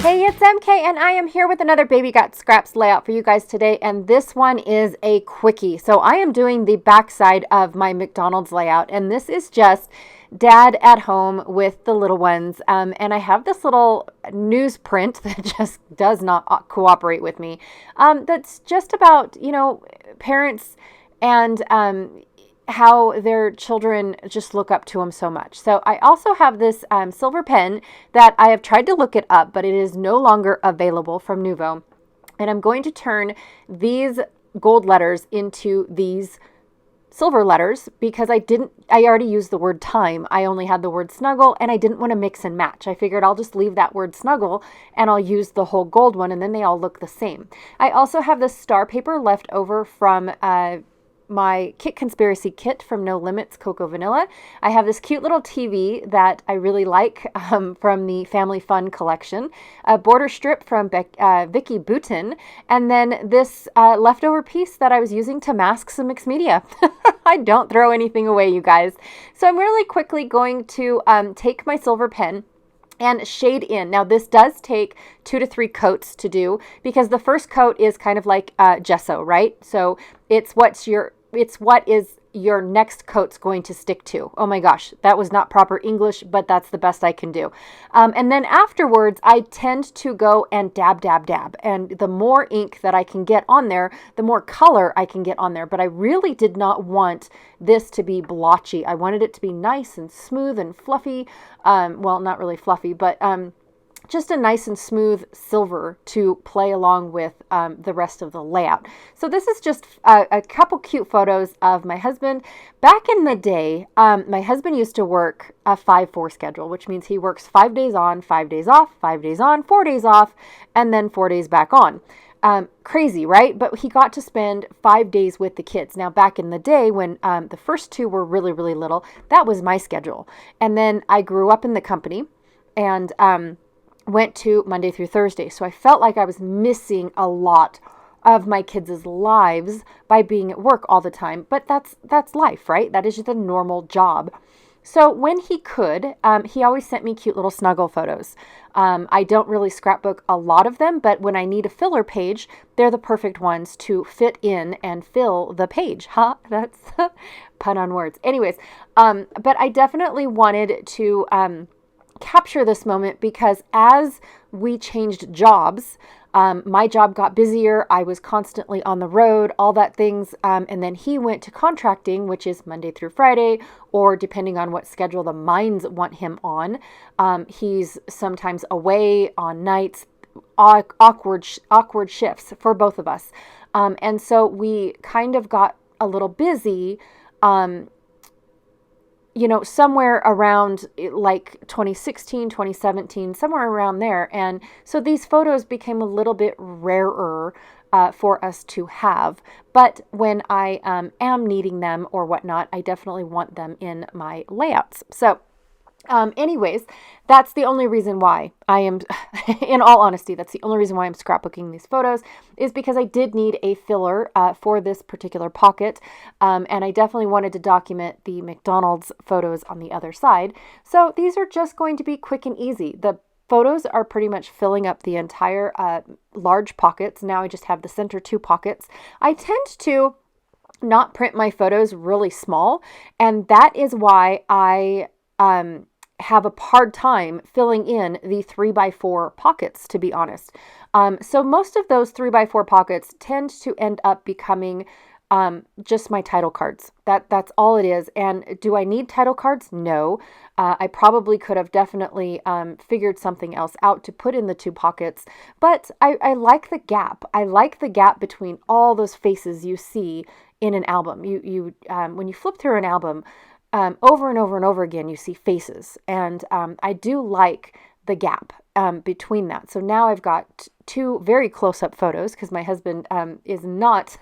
Hey, it's MK and I am here with another Baby Got Scraps layout for you guys today, and this one is a quickie. So I am doing the backside of my McDonald's layout, and this is just dad at home with the little ones, and I have this little newsprint that just does not cooperate with me. That's just about, parents and how their children just look up to them so much. So I also have this silver pen that I have tried to look it up, but it is no longer available from Nuvo. And I'm going to turn these gold letters into these silver letters because I already used the word time. I only had the word snuggle and I didn't want to mix and match. I figured I'll just leave that word snuggle and I'll use the whole gold one and then they all look the same. I also have this star paper left over from my Kit Conspiracy kit from No Limits Cocoa Vanilla. I have this cute little TV that I really like from the Family Fun collection, a border strip from Vicky Boutin, and then this leftover piece that I was using to mask some mixed media. I don't throw anything away, you guys. So I'm really quickly going to take my silver pen and shade in. Now this does take 2 to 3 coats to do because the first coat is kind of like gesso, right? So it's what is your next coat's going to stick to. Oh my gosh, that was not proper English, but that's the best I can do. And then afterwards, I tend to go and dab, dab, dab. And the more ink that I can get on there, the more color I can get on there. But I really did not want this to be blotchy. I wanted it to be nice and smooth and fluffy. Well, not really fluffy, but just a nice and smooth silver to play along with the rest of the layout. So this is just a couple cute photos of my husband. Back in the day, my husband used to work a 5-4 schedule, which means he works 5 days on, 5 days off, 5 days on, 4 days off, and then 4 days back on. Crazy, right? But he got to spend 5 days with the kids. Now, back in the day when the first two were really, really little, that was my schedule. And then I grew up in the company and went to Monday through Thursday. So I felt like I was missing a lot of my kids' lives by being at work all the time. But that's life, right? That is just a normal job. So when he could, he always sent me cute little snuggle photos. I don't really scrapbook a lot of them, but when I need a filler page, they're the perfect ones to fit in and fill the page. That's pun on words. Anyways, but I definitely wanted to capture this moment because as we changed jobs, my job got busier. I was constantly on the road, all that things. And then he went to contracting, which is Monday through Friday, or depending on what schedule the mines want him on. He's sometimes away on nights, awkward shifts for both of us. And so we kind of got a little busy, somewhere around like 2016, 2017, somewhere around there. And so these photos became a little bit rarer for us to have. But when I am needing them or whatnot, I definitely want them in my layouts. So anyways, that's the only reason why I am, in all honesty, that's the only reason why I'm scrapbooking these photos is because I did need a filler for this particular pocket. And I definitely wanted to document the McDonald's photos on the other side. So these are just going to be quick and easy. The photos are pretty much filling up the entire large pockets. Now I just have the center 2 pockets. I tend to not print my photos really small. And that is why I have a hard time filling in the 3x4 pockets, to be honest. So most of those 3x4 pockets tend to end up becoming just my title cards. That's all it is. And do I need title cards? No. I probably could have definitely figured something else out to put in the 2 pockets, but I like the gap. I like the gap between all those faces you see in an album. You when you flip through an album, over and over and over again, you see faces. And I do like the gap between that. So now I've got 2 very close-up photos because my husband is not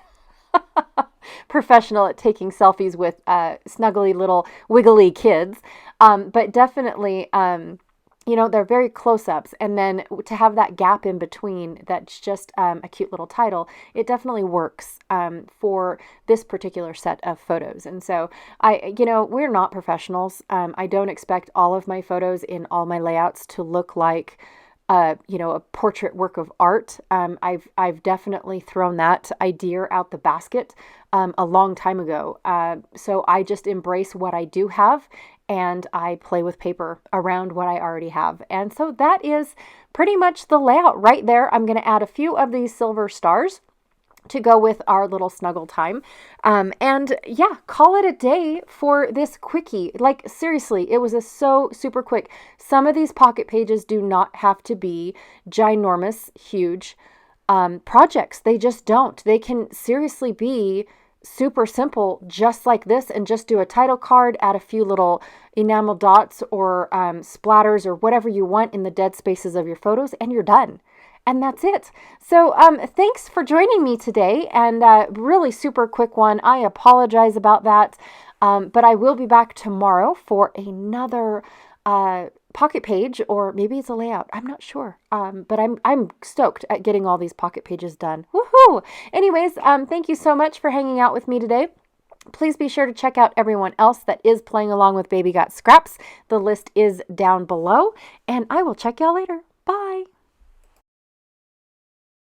professional at taking selfies with snuggly little wiggly kids. But definitely, they're very close-ups. And then to have that gap in between, that's just a cute little title, it definitely works for this particular set of photos. And so we're not professionals. I don't expect all of my photos in all my layouts to look like a portrait work of art. I've definitely thrown that idea out the basket a long time ago. So I just embrace what I do have, and I play with paper around what I already have. And so that is pretty much the layout right there. I'm going to add a few of these silver stars to go with our little snuggle time. And yeah, call it a day for this quickie. Like seriously, it was so super quick. Some of these pocket pages do not have to be ginormous, huge projects. They just don't. They can seriously be super simple, just like this, and just do a title card, add a few little enamel dots or splatters or whatever you want in the dead spaces of your photos, and you're done. And that's it. So thanks for joining me today, and really super quick one. I apologize about that, but I will be back tomorrow for another pocket page, or maybe it's a layout. I'm not sure, but I'm stoked at getting all these pocket pages done. Woohoo! Anyways, thank you so much for hanging out with me today. Please be sure to check out everyone else that is playing along with Baby Got Scraps. The list is down below, and I will check y'all later.